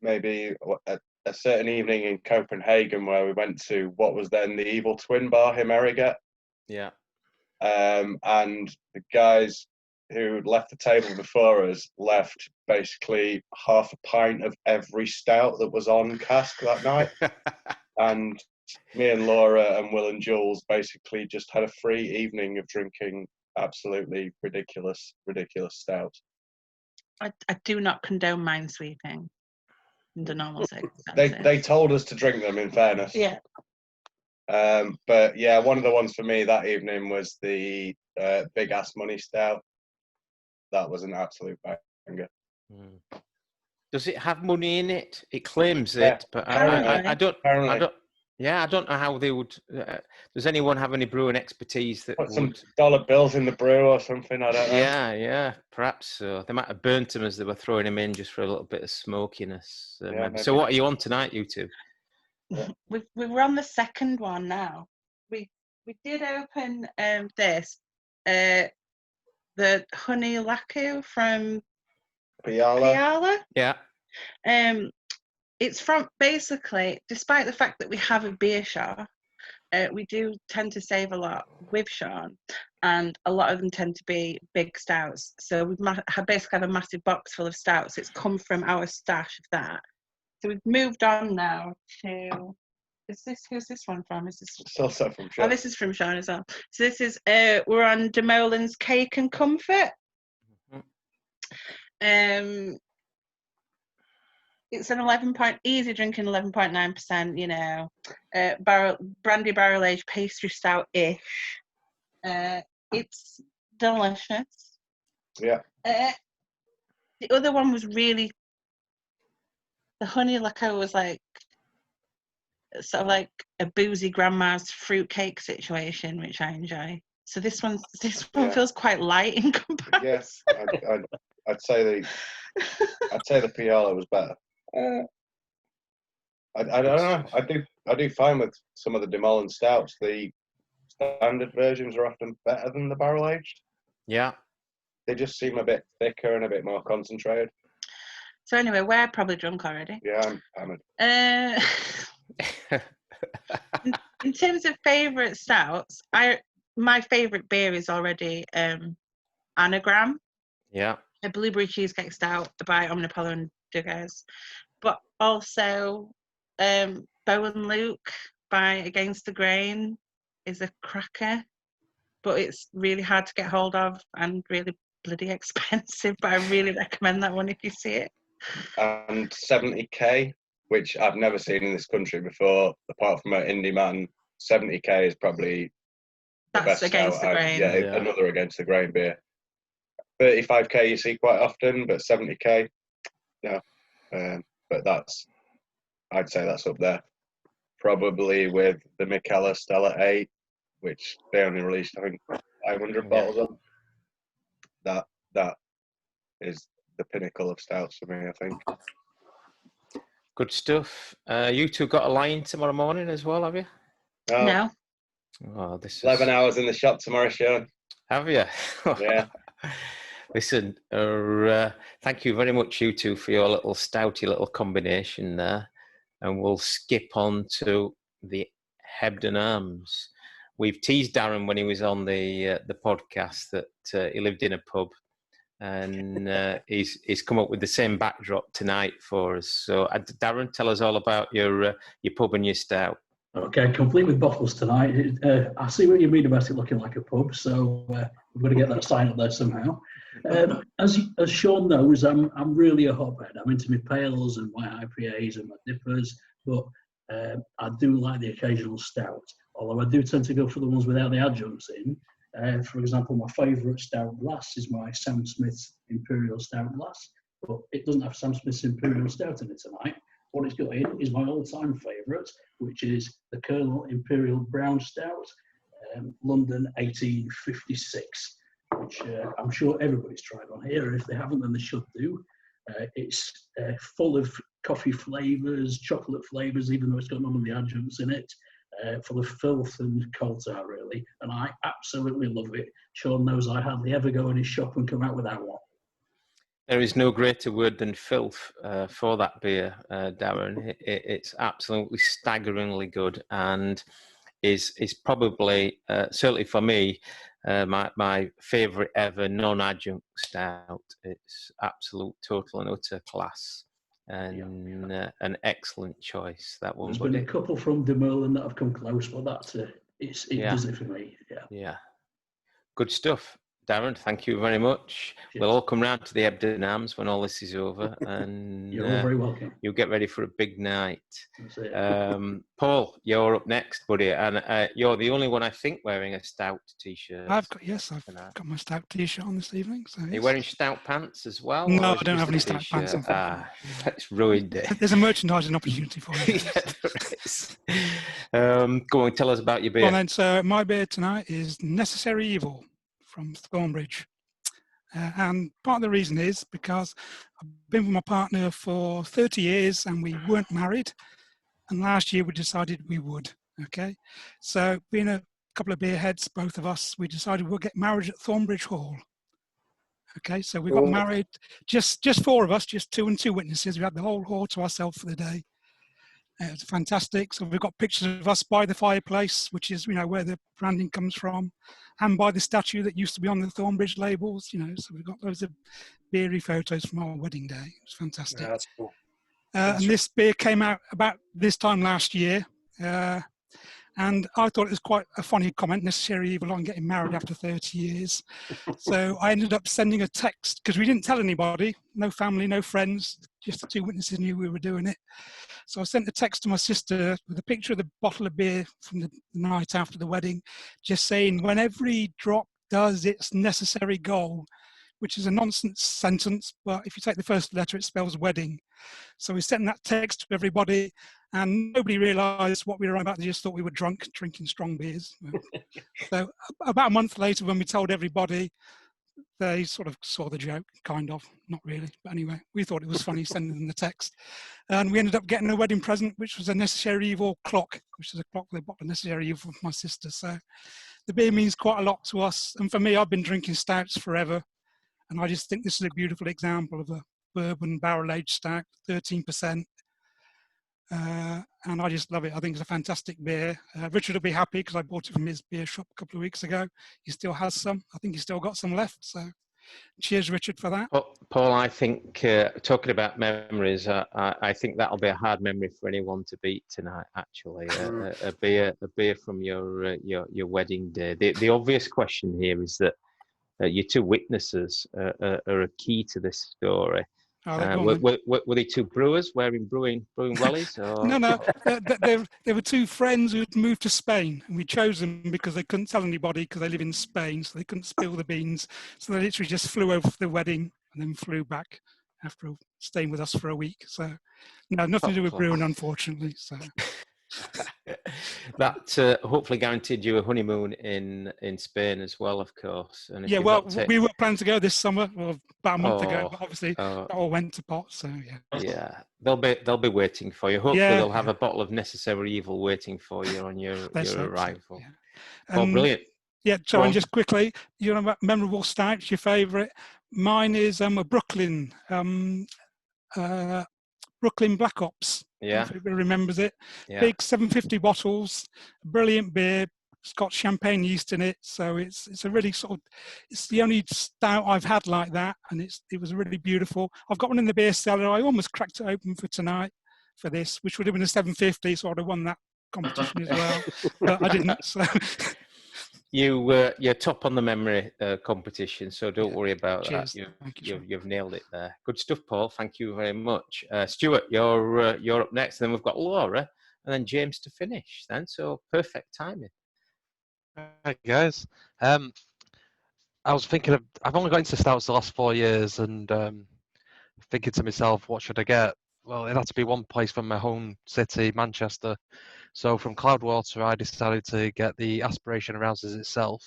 maybe a certain evening in Copenhagen where we went to what was then the Evil Twin Bar, Himmeriget. Yeah. And the guys who left the table before us left basically half a pint of every stout that was on cask that night. And me and Laura and Will and Jules basically just had a free evening of drinking absolutely ridiculous stouts. I do not condone minesweeping under normal circumstances. They told us to drink them, in fairness. Yeah. But yeah, one of the ones for me that evening was the Big Ass Money Stout. That was an absolute banger. Does it have money in it? It claims it, but I don't. Yeah, I don't know how they would. Does anyone have any brewing expertise that put would... some dollar bills in the brew or something? I don't know. Yeah, perhaps so. They might have burnt them as they were throwing them in just for a little bit of smokiness. Maybe. So, what are you on tonight, you two? We were on the second one now. We did open this the honey laku from Piala. Yeah. It's from basically, despite the fact that we have a beer Shaw, we do tend to save a lot with Sean, and a lot of them tend to be big stouts. So we've basically have a massive box full of stouts. It's come from our stash of that. So we've moved on now to. Who's this one from? Is this also from Sean? Oh, this is from Sean as well. So this is we're on De Molen's Cake and Comfort. It's an 11 easy drinking 11.9%. You know, brandy barrel aged pastry stout ish. It's delicious. Yeah. The other one was really. The honey liquor was like. Sort of like a boozy grandma's fruitcake situation, which I enjoy. So this one feels quite light in comparison. Yes, I'd say the Piala was better. I don't know. I do fine with some of the De Molen stouts. The standard versions are often better than the barrel aged. Yeah, they just seem a bit thicker and a bit more concentrated. So anyway, we're probably drunk already. Yeah, I'm hammered. In terms of favourite stouts, my favourite beer is already Anagram. Yeah. A blueberry cheesecake stout by Omnipollo and Dugas. But also Bo and Luke by Against the Grain is a cracker. But it's really hard to get hold of and really bloody expensive. But I really recommend that one if you see it. And 70k, which I've never seen in this country before, apart from an indie man. 70k is probably the best Against the Grain. Yeah, another Against the Grain beer. 35k you see quite often, but 70k, no. But I'd say that's up there. Probably with the Mikella Stella 8, which they only released, I think, 500 bottles of. That is the pinnacle of stouts for me, I think. Good stuff. You two got a line tomorrow morning as well, have you? No. Oh, this 11 hours in the shop tomorrow, Sean. Have you? Yeah. Listen, thank you very much, you two, for your little stouty little combination there. And we'll skip on to the Hebden Arms. We've teased Darren when he was on the podcast that he lived in a pub, and he's come up with the same backdrop tonight for us. So, Darren, tell us all about your pub and your stout. Okay, complete with bottles tonight. I see what you mean about it looking like a pub, so we've got to get that sign up there somehow. As Sean knows, I'm really a hophead. I'm into my pales and white IPAs and my dippers, but I do like the occasional stout, although I do tend to go for the ones without the adjuncts in. For example, my favourite stout glass is my Sam Smith's Imperial Stout glass, but it doesn't have Sam Smith's Imperial Stout in it tonight. What it's got in is my all-time favourite, which is the Colonel Imperial Brown Stout, London 1856, which I'm sure everybody's tried on here. If they haven't, then they should do. It's full of coffee flavours, chocolate flavours, even though it's got none of the adjuncts in it. Full of filth and coal tar, really. And I absolutely love it. Sean knows I hardly ever go in his shop and come out without one. There is no greater word than filth for that beer, Darren. It's absolutely staggeringly good, and is probably, certainly for me, my favourite ever non-adjunct stout. It's absolute, total and utter class, and an excellent choice, that one. There's been a couple from De Molen that have come close, but it does it for me. Yeah. Good stuff. Darren, thank you very much. Cheers. We'll all come round to the Hebden Arms when all this is over, and you're all very welcome. You'll get ready for a big night. That's it. Paul, you're up next, buddy, and you're the only one I think wearing a Stout t-shirt. I've got my Stout t-shirt on this evening. So are you wearing Stout pants as well? No, I don't have any Stout pants on. That's ruined it. There's a merchandising opportunity for you. Yeah, there is. Go on, tell us about your beer. Well, then, so my beer tonight is Necessary Evil from Thornbridge, and part of the reason is because I've been with my partner for 30 years and we weren't married, and last year we decided we would. Okay, so being a couple of beer heads, both of us, we decided we'll get married at Thornbridge Hall. Okay, so we got married, just four of us, just 2 and 2 witnesses. We had the whole hall to ourselves for the day, It's fantastic. So we've got pictures of us by the fireplace, which is, where the branding comes from, and by the statue that used to be on the Thornbridge labels, So we've got loads of beery photos from our wedding day. It's fantastic. Yeah, that's cool. And this beer came out about this time last year. And I thought it was quite a funny comment, Necessary Evil on getting married after 30 years. So I ended up sending a text, because we didn't tell anybody, no family, no friends, just the two witnesses knew we were doing it. So I sent a text to my sister with a picture of the bottle of beer from the night after the wedding, just saying, when every drop does its necessary goal, which is a nonsense sentence, but if you take the first letter, it spells wedding. So we sent that text to everybody, and nobody realised what we were on about. They just thought we were drunk, drinking strong beers. So about a month later, when we told everybody, they sort of saw the joke, kind of, not really. But anyway, we thought it was funny sending them the text. And we ended up getting a wedding present, which was a Necessary Evil clock, which is a clock they bought a Necessary Evil for my sister. So the beer means quite a lot to us. And for me, I've been drinking stouts forever. And I just think this is a beautiful example of a bourbon barrel-aged stout, 13%. And I just love it. I think it's a fantastic beer. Richard will be happy because I bought it from his beer shop a couple of weeks ago. He still has some. I think he's still got some left. So cheers, Richard, for that. Paul, I think talking about memories, I think that'll be a hard memory for anyone to beat tonight. Actually, a beer from your wedding day. The obvious question here is that your two witnesses are a key to this story. Were they two brewers wearing brewing wellies? Or? No. They were two friends who had moved to Spain, and we chose them because they couldn't tell anybody because they live in Spain, so they couldn't spill the beans. So they literally just flew over for the wedding and then flew back after staying with us for a week. So no, nothing to do with brewing, unfortunately. So. That hopefully guaranteed you a honeymoon in Spain as well, of course. And yeah, well, we were planning to go this summer, well, about a month ago, but obviously that all went to pot. So yeah. Yeah, they'll be waiting for you. Hopefully, they'll have a bottle of Necessary Evil waiting for you on your arrival. Yeah. Oh, brilliant! Yeah, so and just quickly, memorable stouts, your favourite. Mine is a Brooklyn. Brooklyn Black Ops. Yeah. If everybody remembers it. Yeah. Big 750 bottles, brilliant beer. It's got champagne yeast in it, so it's a really it's the only stout I've had like that, and it was really beautiful. I've got one in the beer cellar. I almost cracked it open for tonight for this, which would have been a 750, so I'd have won that competition as well, but I didn't. So. You're top on the memory competition, so don't worry about Cheers. that. You've nailed it there. Good stuff, Paul. Thank you very much. Stuart, you're up next. Then we've got Laura, and then James to finish. Then, so perfect timing. Hi guys. I was thinking I've only got into stouts the last 4 years, and thinking to myself, what should I get? Well, it had to be one place from my home city, Manchester. So from Cloudwater, I decided to get the Aspiration Arouses itself,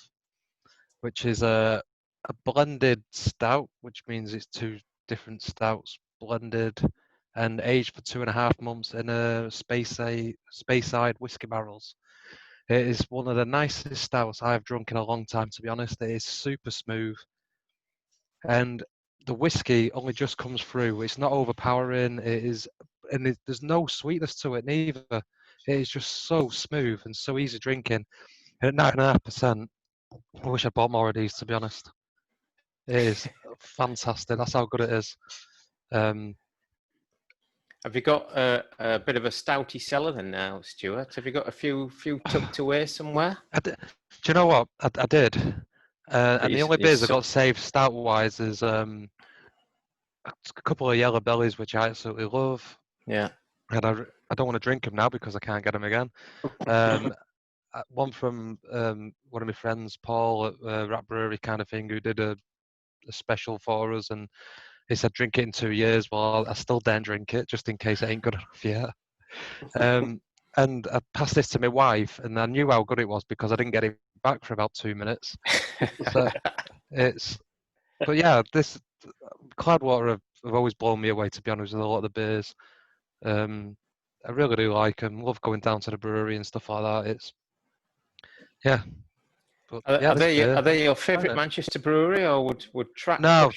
which is a blended stout, which means it's two different stouts blended and aged for 2.5 months in a Speyside whiskey barrels. It is one of the nicest stouts I've drunk in a long time, to be honest. It is super smooth. And the whiskey only just comes through. It's not overpowering. There's no sweetness to it neither. It is just so smooth and so easy drinking. And at 9.5%, I wish I bought more of these, to be honest. It is fantastic. That's how good it is. Have you got a bit of a stouty cellar then now, Stuart? Have you got a few tucked away somewhere? Do you know what? I did. And the only beers I got saved stout-wise is a couple of yellow bellies, which I absolutely love. Yeah. And I don't want to drink them now because I can't get them again. One from one of my friends, Paul, at Rat Brewery kind of thing, who did a special for us, and he said drink it in 2 years. Well, I still don't drink it just in case it ain't good enough yet. And I passed this to my wife, and I knew how good it was because I didn't get it back for about 2 minutes. So but yeah, this Cloudwater have always blown me away, to be honest, with a lot of the beers. I really do like them. Love going down to the brewery and stuff like that. But, are they your favourite Manchester brewery, or would Track? No,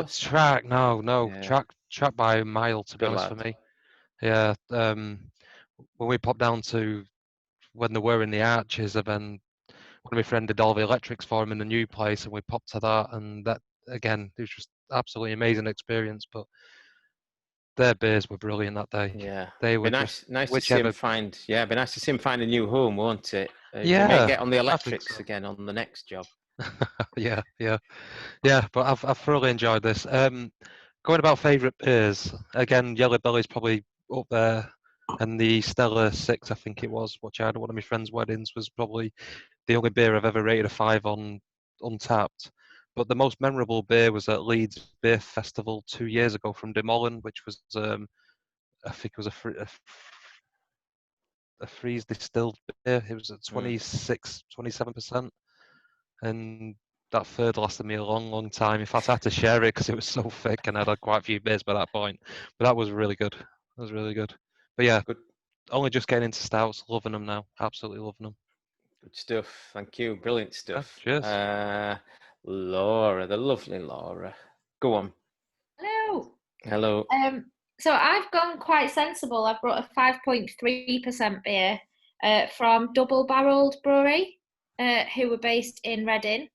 Track. No. Yeah. Track by a mile, to be honest, for me. Yeah. when we popped down to when they were in the Arches, and then one of my friend did all the electrics for him in the new place, and we popped to that, and that again, it was just absolutely amazing experience. But their beers were brilliant that day. Yeah, They were be just nice to see him find. Yeah, be nice to see him find a new home, won't it? He may get on the I think electrics so. again on the next job. yeah. But I've thoroughly enjoyed this. Going about favourite beers again, Yellow Belly's probably up there, and the Stella 6, I think it was, which I had at one of my friends' weddings, was probably the only beer I've ever rated a 5 on Untapped. But the most memorable beer was at Leeds Beer Festival 2 years ago from Demolin, which was I think it was a freeze distilled beer. It was at 27%, and that third lasted me a long time. In fact, I had to share it because it was so thick, and I'd had quite a few beers by that point. But that was really good. That was really good. But yeah, only just getting into stouts, loving them now. Absolutely loving them. Good stuff. Thank you. Brilliant stuff. Cheers. Laura, the lovely Laura. Go on. Hello. Hello. So I've gone quite sensible. I've brought a 5.3% beer from Double Barreled Brewery, who were based in Reading.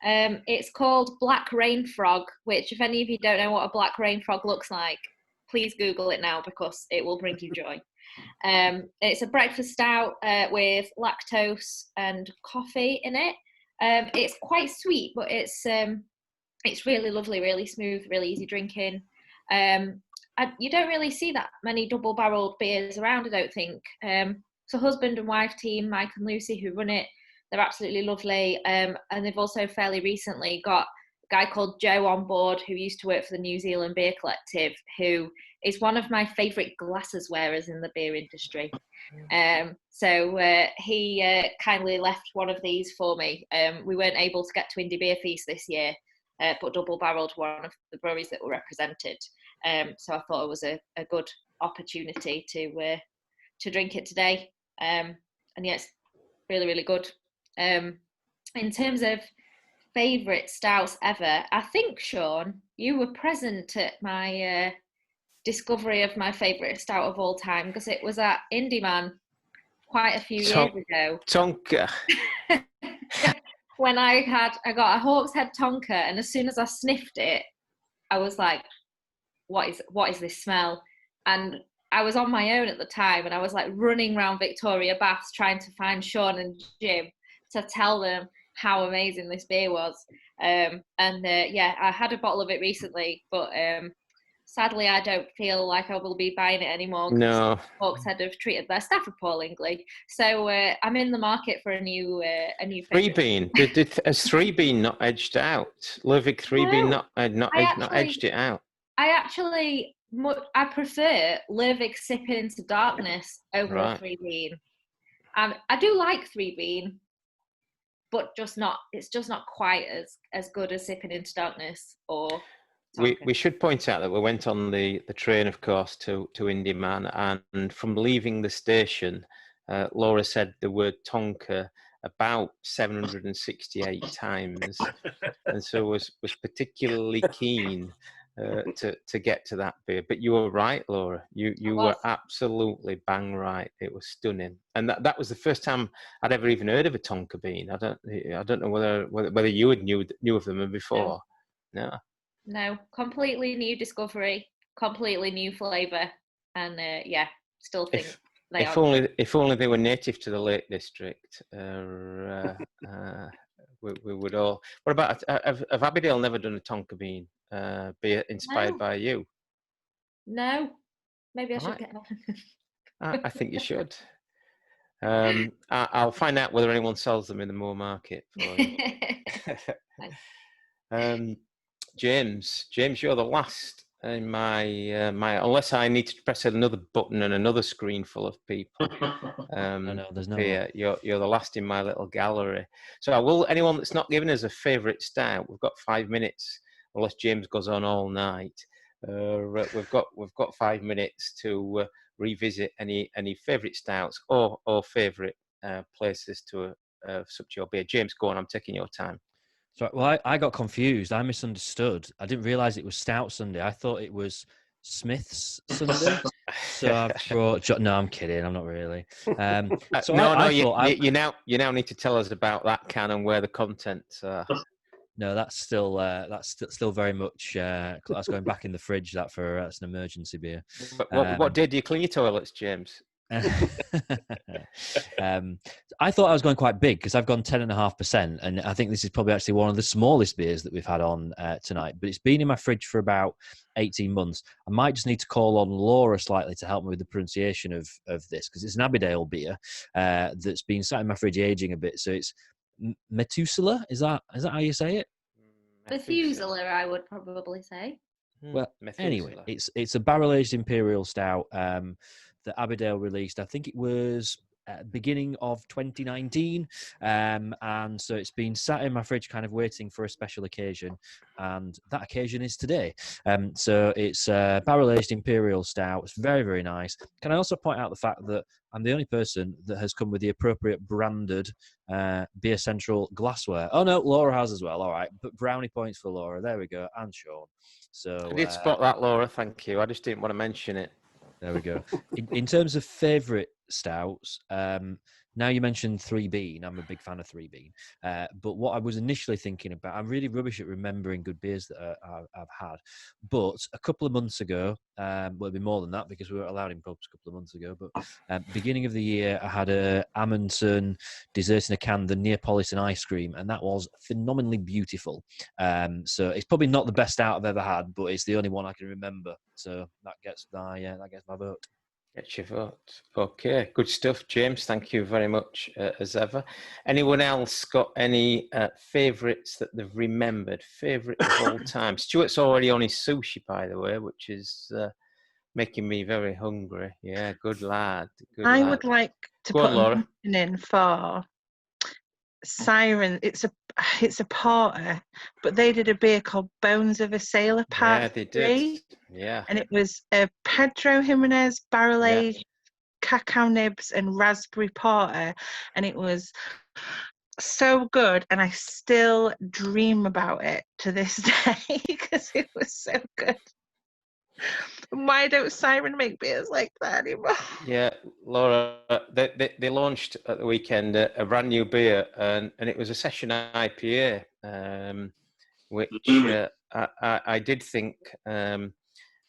It's called Black Rain Frog, which, if any of you don't know what a black rain frog looks like, please Google it now because it will bring you joy. It's a breakfast stout with lactose and coffee in it. It's quite sweet, but it's really lovely, really smooth, really easy drinking. You don't really see that many double-barreled beers around, I don't think. So husband and wife team, Mike and Lucy, who run it, they're absolutely lovely. And they've also fairly recently got a guy called Joe on board who used to work for the New Zealand Beer Collective, who is one of my favourite glasses wearers in the beer industry. So he kindly left one of these for me. We weren't able to get to Indie Beer Feast this year, but Double Barreled one of the breweries that were represented. So I thought it was a good opportunity to drink it today. And yeah, it's really, really good. In terms of favourite stouts ever, I think, Sean, you were present at my discovery of my favourite stout of all time, because it was at Indie Man quite a few years ago. Tonka. When I got a Hawk's Head Tonka, and as soon as I sniffed it, I was like, what is this smell? And I was on my own at the time, and I was like running around Victoria Baths trying to find Sean and Jim to tell them how amazing this beer was. Yeah, I had a bottle of it recently, but sadly I don't feel like I will be buying it anymore. No. Hawks Head have treated their staff appallingly. So I'm in the market for a new Three Bean. Has Three Bean not edged out? Lervig Three Bean not edged it out. I prefer Lervig Sipping into Darkness over a Three Bean. I do like Three Bean, but it's just not quite as good as Sipping into Darkness or Tonka. We should point out that we went on the train, of course, to Indie Man, and from leaving the station, Laura said the word Tonka about 768 times, and so was particularly keen to get to that beer. But you were right, Laura. You were absolutely bang right. It was stunning, and that was the first time I'd ever even heard of a Tonka bean. I don't know whether you had knew of them before. No, completely new discovery, completely new flavour, and still think if only they were native to the Lake District. We would all. What about have Abbeydale never done a Tonka bean beer inspired by you? No, maybe I should get I think you should. I'll find out whether anyone sells them in the Moor Market for you. James, you're the last in my unless I need to press another button and another screen full of people. No, there's no. You're the last in my little gallery. So anyone that's not given us a favourite stout, we've got 5 minutes, unless James goes on all night. We've got 5 minutes to revisit any favourite stouts or favourite places to sup to your beer. James, go on. I'm taking your time. So, well, I got confused. I misunderstood. I didn't realise it was Stout Sunday. I thought it was Smith's Sunday. So I've brought. No, I'm kidding. I'm not really. So you now need to tell us about that can and where the contents are. No, that's still very much that's going back in the fridge. That's an emergency beer. What day do you clean your toilets, James? I thought I was going quite big because I've gone 10.5%, and I think this is probably actually one of the smallest beers that we've had on tonight. But it's been in my fridge for about 18 months. I might just need to call on Laura slightly to help me with the pronunciation of this, because it's an Abbeydale beer that's been sat in my fridge aging a bit. So it's Methuselah. Is that how you say it? Methuselah, I would probably say. Well, anyway, it's a barrel-aged imperial stout that Abbeydale released. I think it was at the beginning of 2019, and so it's been sat in my fridge, kind of waiting for a special occasion, and that occasion is today. So it's a barrel-aged imperial stout. It's very, very nice. Can I also point out the fact that I'm the only person that has come with the appropriate branded Beer Central glassware? Oh no, Laura has as well. All right, but brownie points for Laura. There we go, and Sean. So I did spot that, Laura. Thank you. I just didn't want to mention it. There we go. In terms of favourite stouts, now you mentioned Three Bean. I'm a big fan of Three Bean. But what I was initially thinking about, I'm really rubbish at remembering good beers that I've had. But a couple of months ago, well, it'd be more than that because we were allowed in pubs a couple of months ago. But beginning of the year, I had a Amundsen dessert in a can, the Neapolitan ice cream, and that was phenomenally beautiful. So it's probably not the best stout I've ever had, but it's the only one I can remember. So that gets my vote. Get your vote. Okay, good stuff, James. Thank you very much as ever. Anyone else got any favourites that they've remembered? Favourite of all time? Stuart's already on his sushi, by the way, which is making me very hungry. Yeah, good lad. I would like to Go put on, Laura. a mention in for Siren. It's a porter, but they did a beer called Bones of a Sailor Part Yeah, they 3. did. Yeah. And it was a Pedro Jimenez barrel aged cacao nibs and raspberry porter, and it was so good, and I still dream about it to this day because it was so good. Why don't Siren make beers like that anymore? Yeah, Laura, they launched at the weekend a brand new beer, and it was a session IPA, which I did think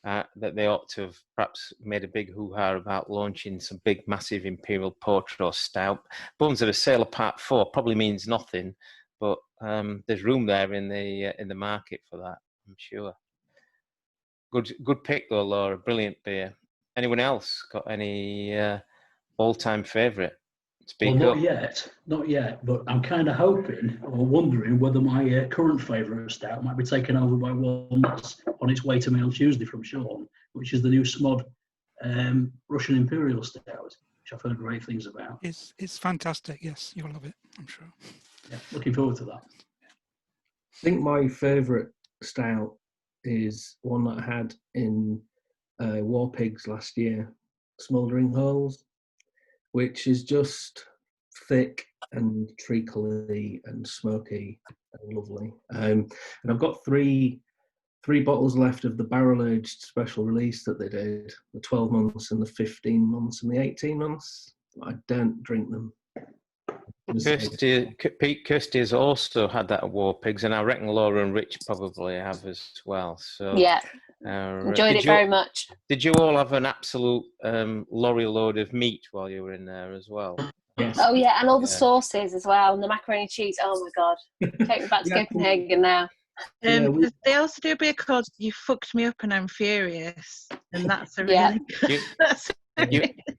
that they ought to have perhaps made a big hoo-ha about launching some big, massive Imperial Porter or Stout. Bones of a Sailor Part 4 probably means nothing, but there's room there in the market for that, I'm sure. Good pick though, Laura. Brilliant beer. Anyone else got any all-time favourite? Speak well, up. Not yet. But I'm kind of hoping or wondering whether my current favourite stout might be taken over by one that's on its way to me on Tuesday from Sean, which is the new Smod Russian Imperial Stout, which I've heard great things about. It's fantastic. Yes, you'll love it, I'm sure. Yeah, looking forward to that. I think my favourite stout is one that I had in War Pigs last year, Smouldering Holes, which is just thick and treacly and smoky and lovely. And I've got three bottles left of the barrel-aged special release that they did, the 12 months and the 15 months and the 18 months. I don't drink them. Kirsty has also had that at War Pigs, and I reckon Laura and Rich probably have as well. So yeah, enjoyed it very much. Did you all have an absolute lorry load of meat while you were in there as well? Yes. Oh yeah, and all the sauces as well, and the macaroni and cheese. Oh my god, take me back to Copenhagen now. They also do a beer called "You Fucked Me Up and I'm Furious," and that's a really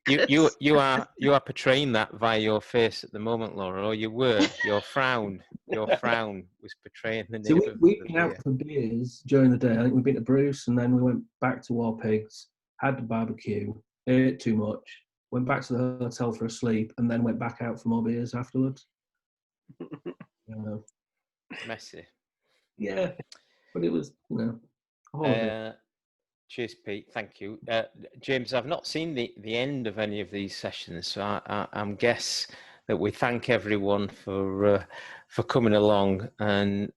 you are portraying that via your face at the moment, Laura, or you were. Your frown was portraying the name. So we've been out for beers during the day. I think we've been to Bruce, and then we went back to War Pigs, had the barbecue, ate too much, went back to the hotel for a sleep, and then went back out for more beers afterwards. Messy. Yeah, but it was, cheers, Pete. Thank you, James. I've not seen the end of any of these sessions, so I'm guess that we thank everyone for coming along. And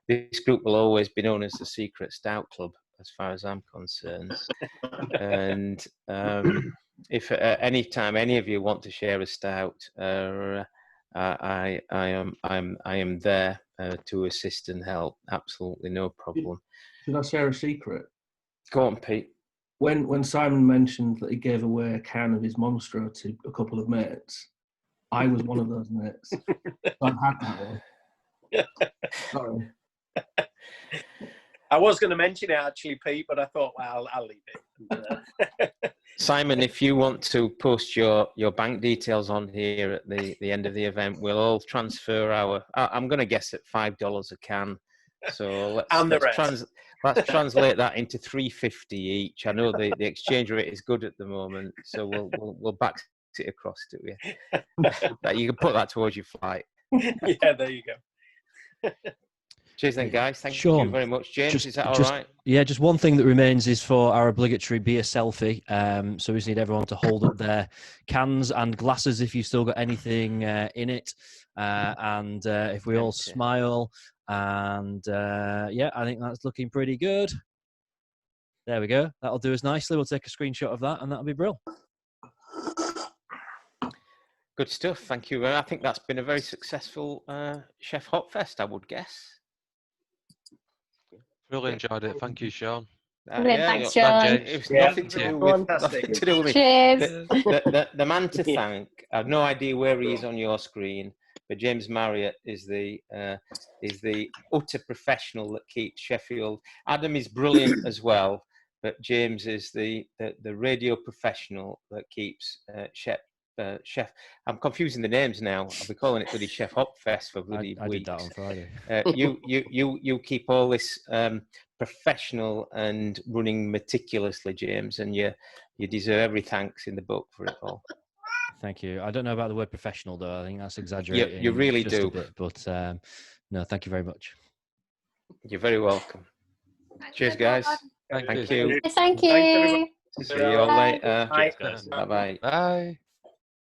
this group will always be known as the Secret Stout Club. as far as I'm concerned. And if at any time any of you want to share a stout, I am there to assist and help. Absolutely no problem. Should I share a secret? Go on, Pete. When Simon mentioned that he gave away a can of his Monstro to a couple of mates, I was one of those mates. So I've had that one. Sorry. I was going to mention it actually, Pete, but I thought, well, I'll leave it. Simon, if you want to post your bank details on here at the end of the event, we'll all transfer I'm going to guess at $5 a can. So let's translate that into $3.50 each. I know the exchange rate is good at the moment, so we'll back it across to you. You can put that towards your flight. Yeah, there you go. Cheers then, guys. Thank Sean, you very much. James, is that all right? Yeah, just one thing that remains is for our obligatory beer selfie. So we just need everyone to hold up their cans and glasses if you've still got anything in it. And if we all smile, and yeah, I think that's looking pretty good. There we go. That'll do us nicely. We'll take a screenshot of that, and that'll be brilliant. Good stuff. Thank you. I think that's been a very successful Chef Hopfest, I would guess. Really enjoyed it. Thank you, Sean. Thanks, Sean. It was nothing to do with Cheers. The man to thank. I have no idea where he is on your screen, but James Marriott is the utter professional that keeps Sheffield. Adam is brilliant as well, but James is the radio professional that keeps Chef. I'm confusing the names now. I'll be calling it bloody Chef Hopfest for bloody weeks. I did that on Friday. You keep all this professional and running meticulously, James, and you deserve every thanks in the book for it all. Thank you. I don't know about the word professional though. I think that's exaggerating. You really just do. a bit, but no, thank you very much. You're very welcome. Cheers, guys. Thank you. Thank you. See you all later. Bye. Bye-bye. Bye.